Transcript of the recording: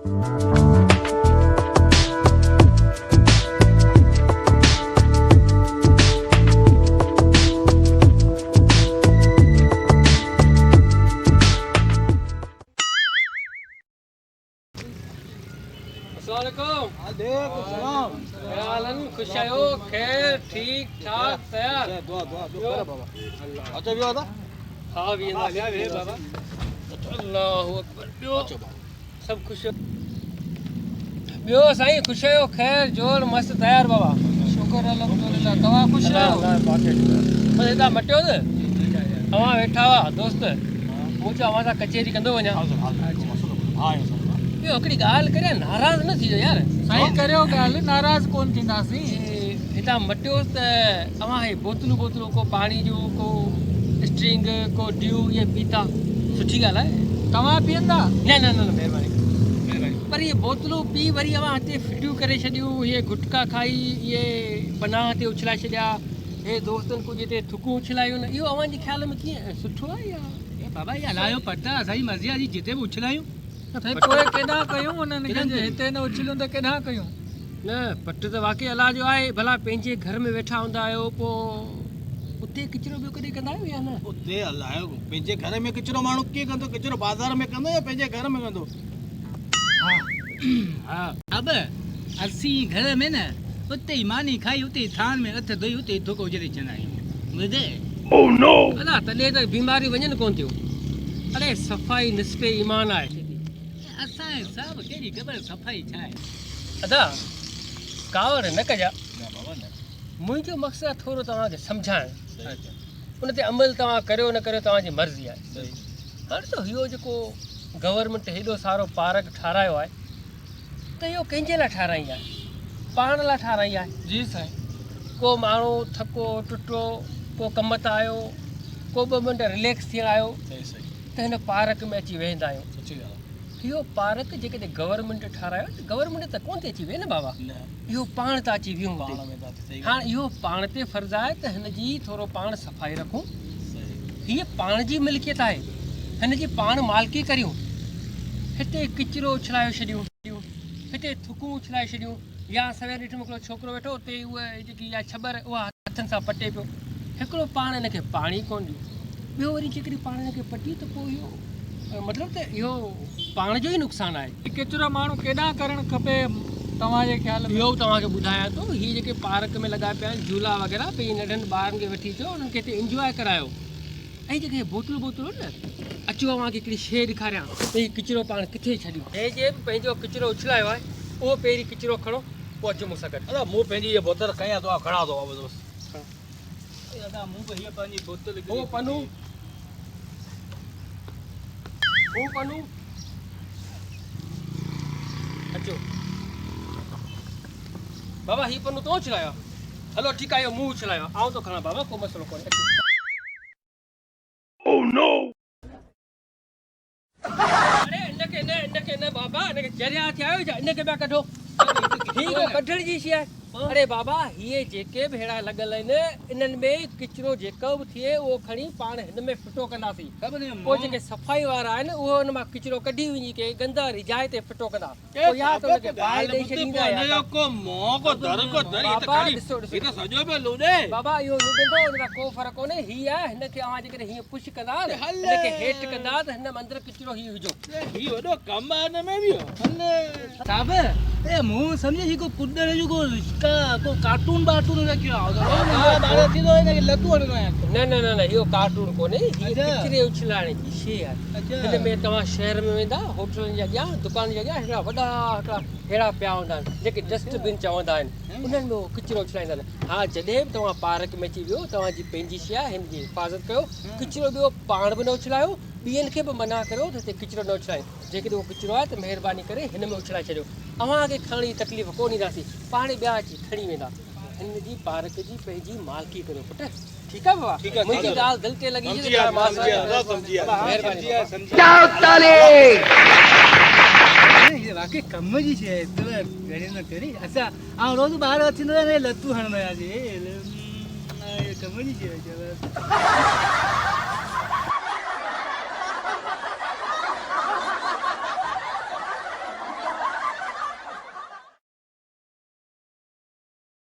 खुश आयो खैर ठीक ठाक तैयार अच्छा भी हाँ भी बाबा अल्लाहु अकबर सब खुश बियो साईं खुश आयो खैर जोर मस्त तैयार बाबा शुक्र अल्हम्दुलिल्लाह तवा खुश आयो बस इदा मटियो न तवा वेठा हुआ दोस्त मुझे अवां सां कचेरी कंदो वञा इहो हिकिड़ी ॻाल्हि करे नाराज़ न थी यार साईं करियो ॻाल्हि नाराज़ कोन थींदासीं हितां मटियोसि त अवां हे बोतलूं को पाणी जो को स्ट्रिंग को ड्यू इहे पीता सुठी ॻाल्हि आहे तव्हां पीअंदा न महिरबानी पर इहे बोतलूं पी वरी अवां हिते फिटियूं करे छॾियूं इहे गुटका खाई इहे पनाह ते उछलाए छॾिया हे दोस्तनि कुझु हिते थुकूं उछलायूं न इहो अव्हांजे ख़्याल में कीअं सुठो आहे या बाबा इहा हलायो पट असांजी मर्ज़ी आहे जिते बि उछलायूं पोइ केॾा कयूं उन्हनि हिते न उछलियूं त केॾा कयूं न पट त वाक़ई अलाह जो आहे भला पंहिंजे घर में वेठा हूंदा आहियो पोइ उते किचिरो ॿियो कॾहिं कंदा आहियो या न उते हलायो पंहिंजे घर में किचिरो माण्हू कीअं कंदो किचिरो बाज़ार में कंदो या पंहिंजे घर में कंदो हा अब असीं घर में न उते ई मानी खाई उते ई थान में हथ धोई उते ई थुको जॾहिं चवंदा आहियूं ॿुधे ओह नो अला तॾहिं त बीमारियूं वञनि कोन थियूं अरे सफ़ाई निस्फ़े ईमान आहे असांजे सभु कहिड़ी ख़बर सफ़ाई छा आहे अदा कावड़ न कजा मुंहिंजो मक़सदु थोरो तव्हांखे सम्झाइणु उन ते अमल तव्हां करियो न करियो तव्हांजी मर्ज़ी आहे हाणे त इहो जेको गवर्नमेंट हेॾो सारो पार्क ठारायो आहे त इहो कंहिंजे लाइ ठाराई आहे पाण लाइ ठाराई आहे जी साईं को माण्हू थको टुटो को कम तां आयो को ॿ मिंट रिलैक्स थियणु आयो त हिन पार्क में अची वेहंदा आहियूं सुठी ॻाल्हि इहो पार्क जेकॾहिं गवर्नमेंट ठारायो त गवर्नमेंट त कोन थी अची वेहे न बाबा इहो पाण त अची वियूं हाणे इहो पाण ते फर्ज़ु आहे त हिन जी थोरो पाण सफ़ाई रखूं हीअ पाण जी मिल्कियत आहे हिन जी पाण मालिकी करियूं हिते किचिरो उछलाए छॾियूं हिते थुकूं उछलाए छॾियूं या सवेर ॾिठो हिकिड़ो छोकिरो वेठो उते उहा जेकी इहा छबर उहा हथनि सां पटे पियो हिकिड़ो पाण हिनखे पाणी कोन ॾियो ॿियो वरी जेकॾहिं पाण हिनखे पटी त पोइ इहो मतिलबु त इहो पाण जो ई नुक़सानु आहे केतिरा माण्हू केॾा करणु खपे तव्हांजे ख़्याल में इहो तव्हांखे ॿुधायां थो हीअ जेके पार्क में लॻा पिया आहिनि झूला वग़ैरह पंहिंजे नंढनि ॿारनि खे वठी अचो उन्हनि खे हिते इंजॉय करायो ऐं जेके बोतलूं न अचो अव्हांखे हिकिड़ी शइ ॾेखारियां त हीउ किचिरो पाण किथे छॾियूं हे जे बि पंहिंजो किचिरो उछलायो आहे उहो पहिरीं किचिरो खणो पोइ अचो मूंसां गॾु अदा मूं पंहिंजी इहा बोतल खयां थो खणा थो अदा मूं बि हीअ पंहिंजी बोतल उहो पनू अचो बाबा हीउ पन्नो तो उछलायो हलो ठीकु आहे इहो मूं उछलायो आउं थो खणा बाबा को मसइलो कोन्हे ओह नो अरे इनके न बाबा इनके जरिया थिया आहियो छा इनके पिया कढो हीअ कढण जी शइ आहे अरे बाबा हीअ जेके बि अहिड़ा लॻल आहिनि इन्हनि में किचिरो जेको बि थिए उहो खणी पाण हिन में फिटो कंदासीं पोइ जेके सफ़ाई वारा आहिनि उहो हुन मां किचिरो कढी वञी के गंदा रिजाए ते फिटो कंदा पोइ या त हुनखे ॿाहिरि ॾेई छॾींदा बाबा इहो लुॾंदो हुन को फ़र्क़ु कोन्हे हीअ आहे हिनखे अव्हां जेकॾहिं हीअं पुश कंदा हिनखे हेठि कंदा त हिन में अंदरि किचिरो हीअ विझो वॾो कमु आहे हिन में बि साहब ए मूं सम्झे ही को कुॾण जो को कार्टून बाटून रखियो आहे लतू न इहो कार्टून कोन्हे हीअ किचिरे उछलाइण जी शइ आहे हिन में तव्हां शहर में वेंदा होटलनि जे अॻियां दुकान जे अॻियां हिकिड़ा वॾा हिकिड़ा अहिड़ा पिया हूंदा आहिनि जेके डस्टबिन चवंदा आहिनि उन्हनि में उहो किचिरो उछलाईंदा आहिनि हा जॾहिं बि तव्हां पार्क में अची वियो तव्हांजी पंहिंजी शइ आहे हिन जी हिफ़ाज़त कयो किचिरो ॿियो पाण बि न उछलायो ॿियनि खे बि मना करियो त हिते किचिरो न उछलायो जेकॾहिं उहो किचिरो आहे त महिरबानी करे हिन में उछलाए छॾियो अव्हांखे खणण जी तकलीफ़ कोन ईंदासीं पाण ॿिया अची खणी वेंदा हिन जी पार्क जी पंहिंजी मालिकी करियो पुटु ठीकु आहे बाबा मुंहिंजी ॻाल्हि दिलि ते लॻी वाकई कम जी शइ आहे न करी असां ऐं रोज़ ॿाहिरि अची लतू हणंदा हुआसीं कम जी शइ